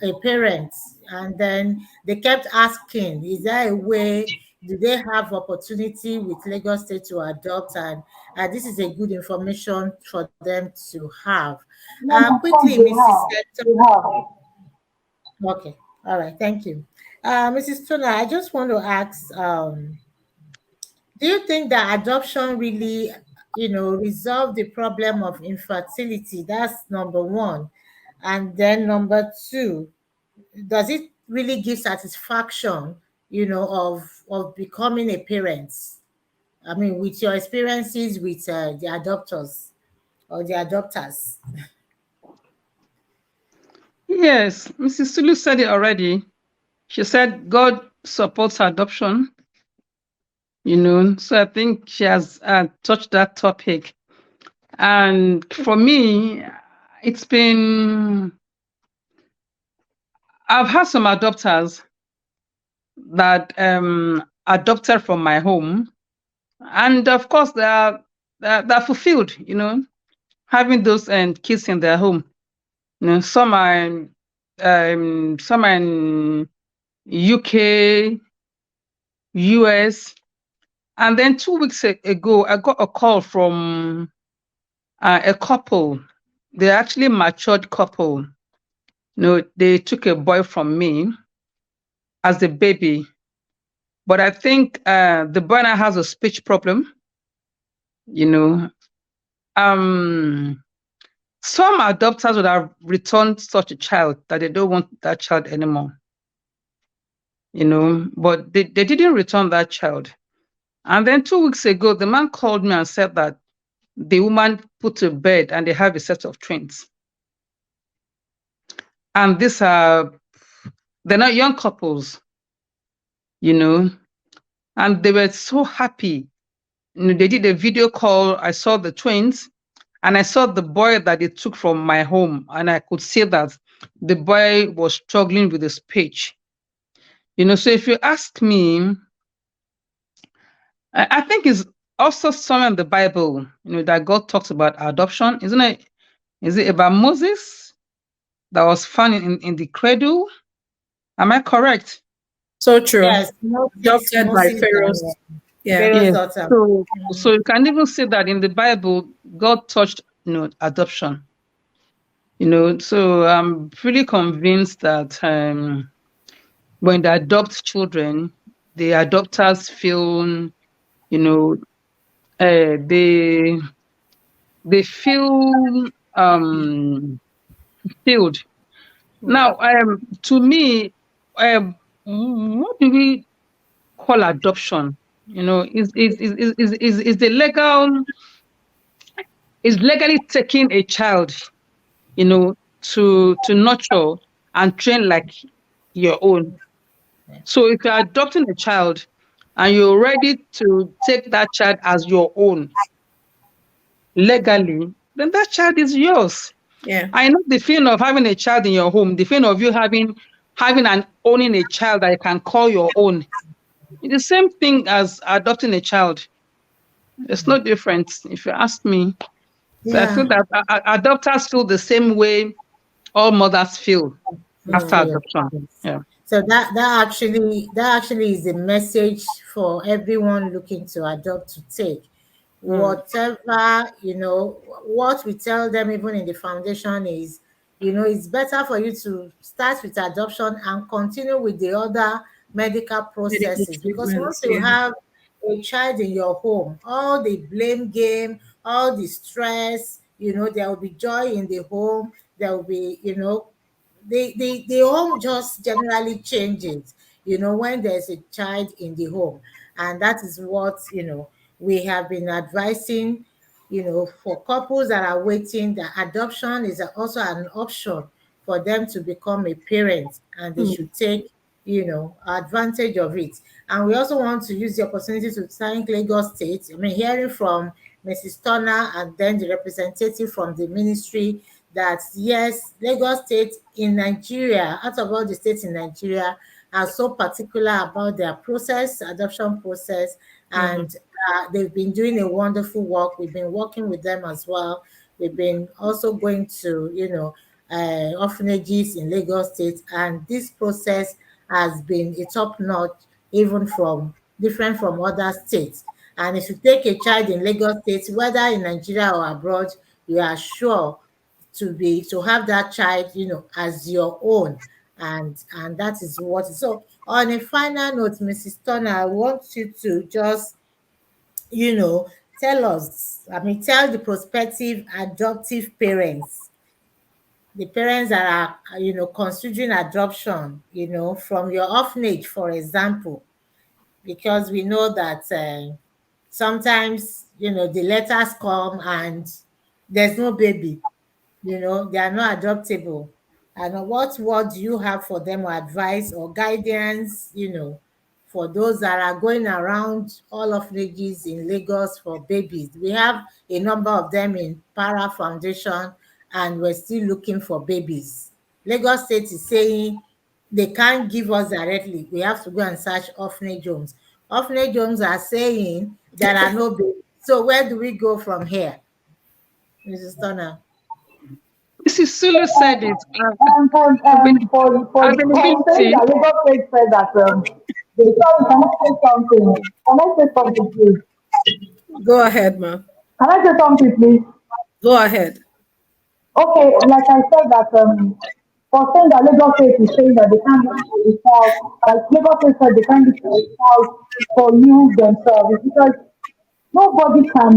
a parent, and then they kept asking, is there a way? Do they have opportunity with Lagos State to adopt? And this is a good information for them to have. Yes, of Quickly, course they Mrs. have. They have. Okay. All right. Thank you. Mrs. Tuna, I just want to ask, do you think that adoption really, resolve the problem of infertility? That's number one. And then number two, does it really give satisfaction, of becoming a parent? I mean, with your experiences with the adopters or the adopters. Yes, Mrs. Sulu said it already. She said God supports adoption, so I think she has touched that topic. And for me, I've had some adopters that adopted from my home. And of course, they're fulfilled, having those kids in their home. Some are in UK, US. And then 2 weeks ago, I got a call from a couple. They're actually a matured couple. They took a boy from me as a baby. But I think the boy now has a speech problem. Um, some adopters would have returned such a child that they don't want that child anymore. But they didn't return that child. And then 2 weeks ago, the man called me and said that the woman put to bed and they have a set of twins. And they're not young couples, and they were so happy. They did a video call. I saw the twins and I saw the boy that they took from my home. And I could see that the boy was struggling with his speech. So if you ask me, I think it's also somewhere in the Bible, that God talks about adoption, isn't it? Is it about Moses that was found in the cradle? Am I correct? So true. Yes, Adopted by Pharaoh's. Yeah. Pharaoh's Yes. daughter. So you can even see that in the Bible, God touched, adoption. So I'm pretty convinced that when they adopt children, the adopters feel, they feel filled. Now, to me, what do we call adoption? Is the legal is legally taking a child, to nurture and train like your own. So if you're adopting a child and you're ready to take that child as your own legally, then that child is yours. Yeah. I know the feeling of having a child in your home, the feeling of you having and owning a child that you can call your own. It's the same thing as adopting a child. There's no difference, if you ask me. So I Yeah. feel that adopters feel the same way all mothers feel after feel. adoption. Yes. Yeah. So that actually is a message for everyone looking to adopt to take. Whatever, what we tell them even in the foundation is, it's better for you to start with adoption and continue with the other medical Medical processes, because once treatments, you yeah. have a child in your home, all the blame game, all the stress, there will be joy in the home. There will be, the home just generally changes, when there's a child in the home. And that is what, we have been advising, for couples that are waiting, that adoption is also an option for them to become a parent, and they should take, advantage of it. And we also want to use the opportunity to thank Lagos State. I mean, hearing from Mrs. Turner and then the representative from the ministry, that yes, Lagos State in Nigeria, out of all the states in Nigeria, are so particular about their process, adoption process, and they've been doing a wonderful work. We've been working with them as well. We've been also going to, orphanages in Lagos State, and this process has been a top notch, even from different from other states. And if you take a child in Lagos State, whether in Nigeria or abroad, you are sure to have that child, as your own. And that is what. So on a final note, Mrs. Turner, I want you to just, tell us, tell the prospective adoptive parents, the parents that are, considering adoption, from your orphanage, for example, because we know that sometimes, the letters come and there's no baby, they are not adoptable. And what word do you have for them, or advice or guidance, for those that are going around all orphanages in Lagos for babies? We have a number of them in Para Foundation, and we're still looking for babies. Lagos State is saying they can't give us directly. We have to go and search orphanage homes. Orphanage homes are saying there are no babies. So where do we go from here, Mrs. Turner? Mrs. Sulu said it. For saying Availability. that Lagos State said that they sorry, can I say something? Can I say something, please? Go ahead, ma. Can I say something, please? Go ahead. Okay, like I said that for saying that Lagos State is saying that they can't look for a child, like Lagos State said they can't look for a child for you themselves, it's because nobody can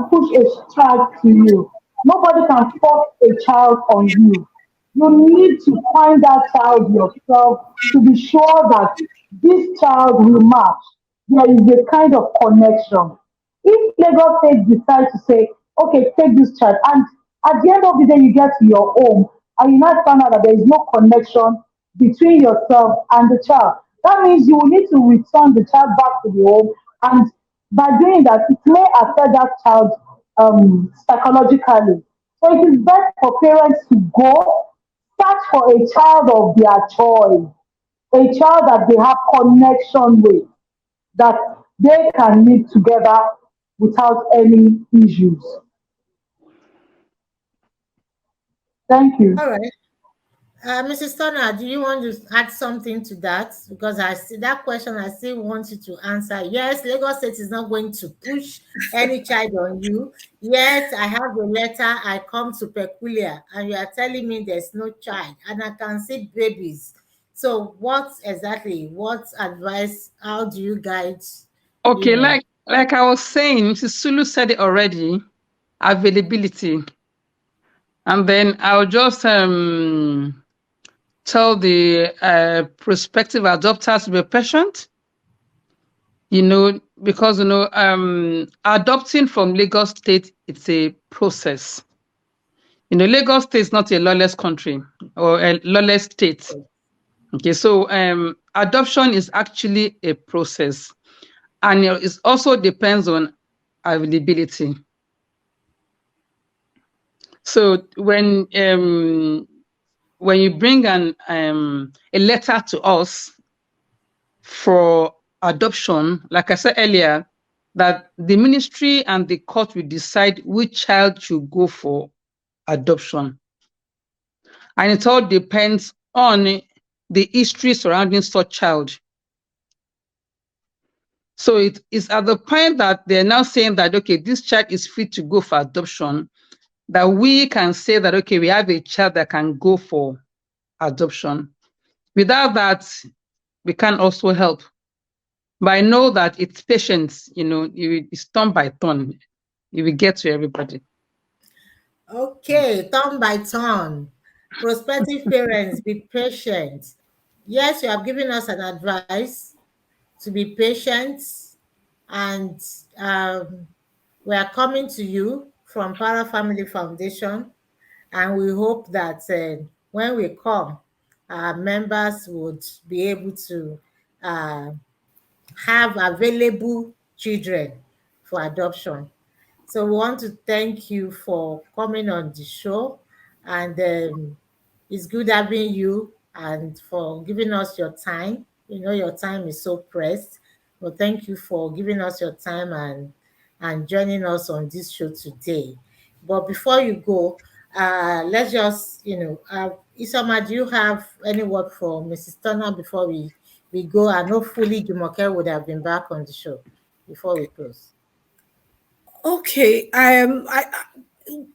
push a child to you. Nobody can force a child on you. You need to find that child yourself to be sure that this child will match. There is a kind of connection. If Lagos State decides to say, okay, take this child, and at the end of the day, you get to your home and you now find out that there is no connection between yourself and the child, that means you will need to return the child back to the home, and by doing that, it may affect that child psychologically. So it is best for parents to go search for a child of their choice, a child that they have connection with, that they can live together without any issues. Thank you. All right. Mrs. Turner, do you want to add something to that? Because I see that question, I still want you to answer. Yes, Lagos State is not going to push any child on you. Yet, I have a letter, I come to Peculiar, and you are telling me there's no child, and I can see babies. So, what advice, how do you guide, Okay, like I was saying, Mrs. Sulu said it already, availability. And then I'll just tell the prospective adopters to be patient, because, adopting from Lagos State, it's a process. Lagos State is not a lawless country or a lawless state. Okay, so adoption is actually a process, and it also depends on availability. So when you bring a letter to us for adoption, like I said earlier, that the ministry and the court will decide which child should go for adoption. And it all depends on the history surrounding such child. So it is at the point that they're now saying that, okay, this child is fit to go for adoption, that we can say that, okay, we have a child that can go for adoption. Without that, we can also help. But I know that it's patience, it's turn by turn. You will get to everybody. Okay, turn by turn. Prospective parents, be patient. Yes, you have given us an advice to be patient, and we are coming to you from Para Family Foundation, and we hope that when we come, our members would be able to uh, have available children for adoption. So we want to thank you for coming on the show, and it's good having you and for giving us your time. Your time is so pressed. Well, thank you for giving us your time and joining us on this show today. But before you go, let's just, Isama, do you have any word for Mrs. Turner before we go? And hopefully Jumoke would have been back on the show before we close. Okay,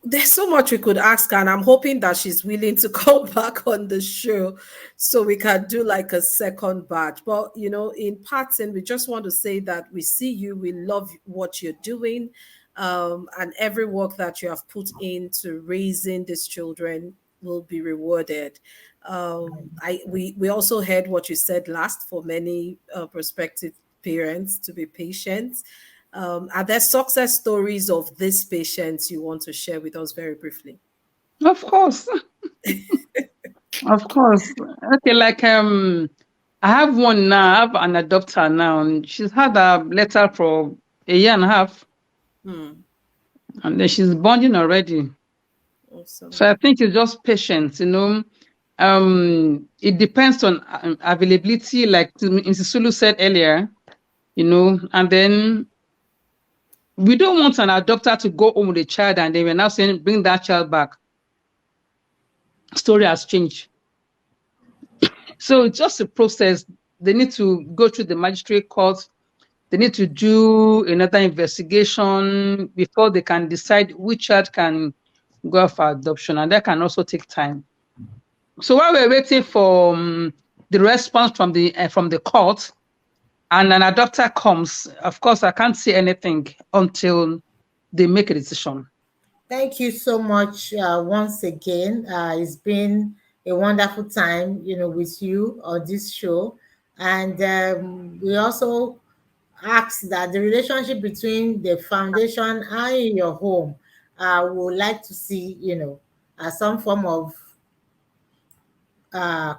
there's so much we could ask her, and I'm hoping that she's willing to come back on the show so we can do like a second batch. But in parting, we just want to say that we see you, we love what you're doing, and every work that you have put into raising these children will be rewarded. We also heard what you said last for many prospective parents to be patient. Are there success stories of these patients you want to share with us very briefly? Of course. Of course. Okay, like I have one now, I have an adopter now, and she's had a letter for a year and a half. And then she's bonding already. Awesome. So I think it's just patience, it depends on availability, like Mrs. Sulu said earlier, and then we don't want an adopter to go home with a child and then we're now saying, bring that child back. Story has changed. So it's just a process. They need to go through the magistrate court. They need to do another investigation before they can decide which child can go for adoption. And that can also take time. So while we're waiting for the response from the court and an adopter comes, of course, I can't say anything until they make a decision. Thank you so much once again. It's been a wonderful time, with you on this show. And we also ask that the relationship between the foundation and your home, we would like to see, some form of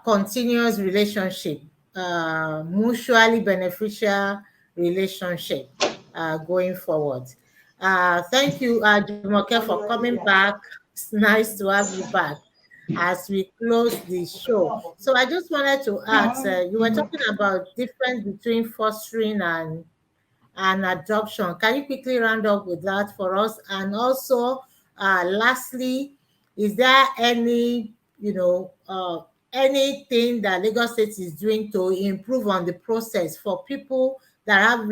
continuous relationship, mutually beneficial relationship going forward. Thank you, Jumoke, for coming back. It's nice to have you back as we close the show. So I just wanted to ask, you were talking about difference between fostering and adoption. Can you quickly round up with that for us? And also, lastly, is there any, anything that Lagos State is doing to improve on the process for people that have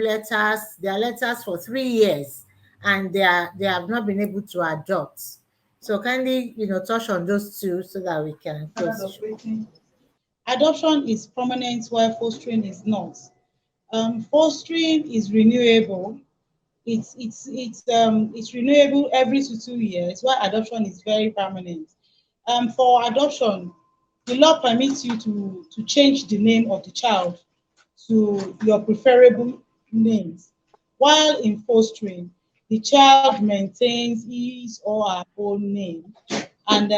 their letters for 3 years and they have not been able to adopt? So kindly, touch on those two so that we can close the show. Adoption is permanent while fostering is not. Fostering is renewable. It's renewable every 2 years, while adoption is very permanent. For adoption, the law permits you to change the name of the child to your preferable names, while in fostering, the child maintains his or her own name. And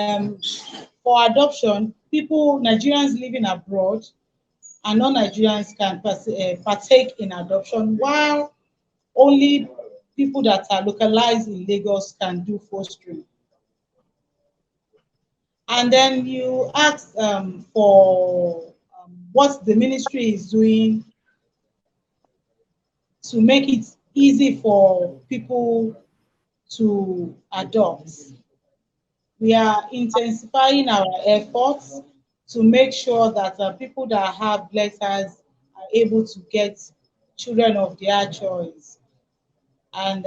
for adoption, Nigerians living abroad and non-Nigerians can partake in adoption, while only people that are localized in Lagos can do fostering. And then you asked for what the ministry is doing to make it easy for people to adopt. We are intensifying our efforts to make sure that people that have letters are able to get children of their choice. And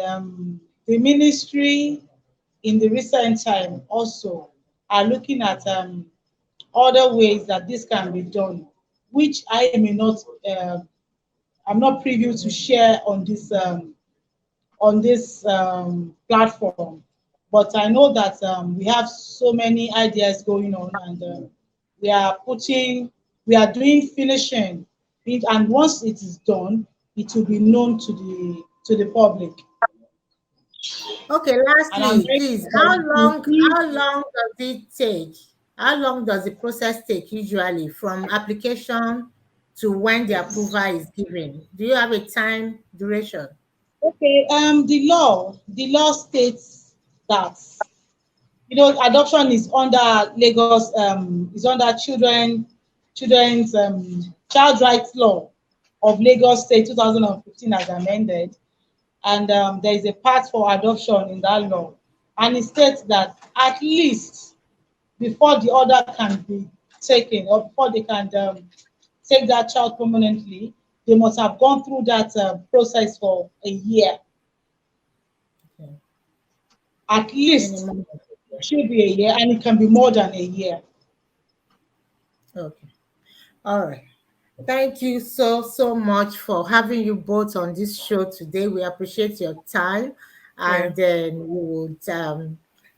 the ministry in the recent time also are looking at other ways that this can be done, which I may not, I'm not privy to share on this platform. But I know that we have so many ideas going on, and we are putting, we are doing finishing, and once it is done, it will be known to the public. Okay, And I'm lastly, very please, sure that how long does it take? How long does the process take usually from application to when the approval is given? Do you have a time duration? okay, the law states that, you know, adoption is under Lagos, is under children's child rights law of Lagos State 2015 as amended, and there is a part for adoption in that law, and it states that at least before the order can be taken, or before they can take that child permanently, they must have gone through that process for a year. Okay. At least Minimum. it should be a year, and it can be more than a year. Okay. All right. Thank you so much for having you both on this show today. We appreciate your time, Yeah. and then we would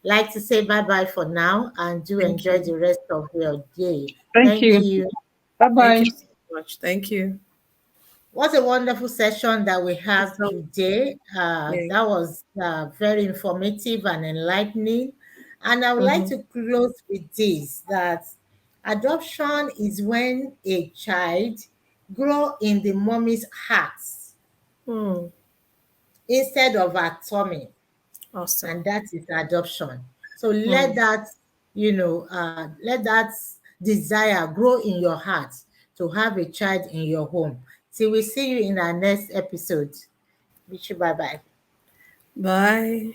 like to say bye bye for now, and do Thank enjoy you. the rest of your day. Thank Thank you. you. Bye Thank bye. you so much. Thank you. What a wonderful session that we have So, today. yeah. That was very informative and enlightening. And I would like Mm-hmm. to close with this, that adoption is when a child grow in the mommy's heart Hmm. instead of her tummy, Awesome. and that is adoption. So Hmm. let that, let that desire grow in your heart to have a child in your home. Till we see you in our next episode. Wish you bye bye. Bye.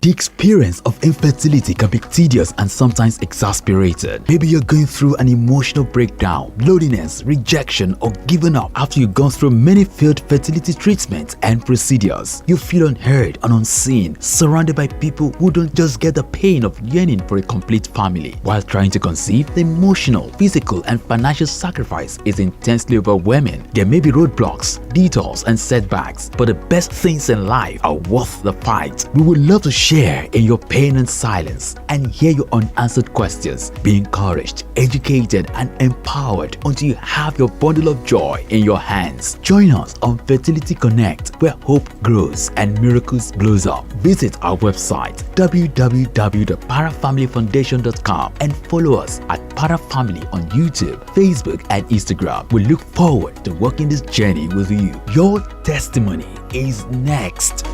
The experience of infertility can be tedious and sometimes exasperating. Maybe you're going through an emotional breakdown, loneliness, rejection, or giving up after you've gone through many failed fertility treatments and procedures. You feel unheard and unseen, surrounded by people who don't just get the pain of yearning for a complete family. While trying to conceive, the emotional, physical, and financial sacrifice is intensely overwhelming. There may be roadblocks, detours, and setbacks, but the best things in life are worth the fight. We would love to share in your pain and silence and hear your unanswered questions. Be encouraged, educated, and empowered until you have your bundle of joy in your hands. Join us on Fertility Connect, where hope grows and miracles blossom. Visit our website www.parafamilyfoundation.com and follow us at Parafamily on YouTube, Facebook, and Instagram. We look forward to walking this journey with you. Your testimony is next.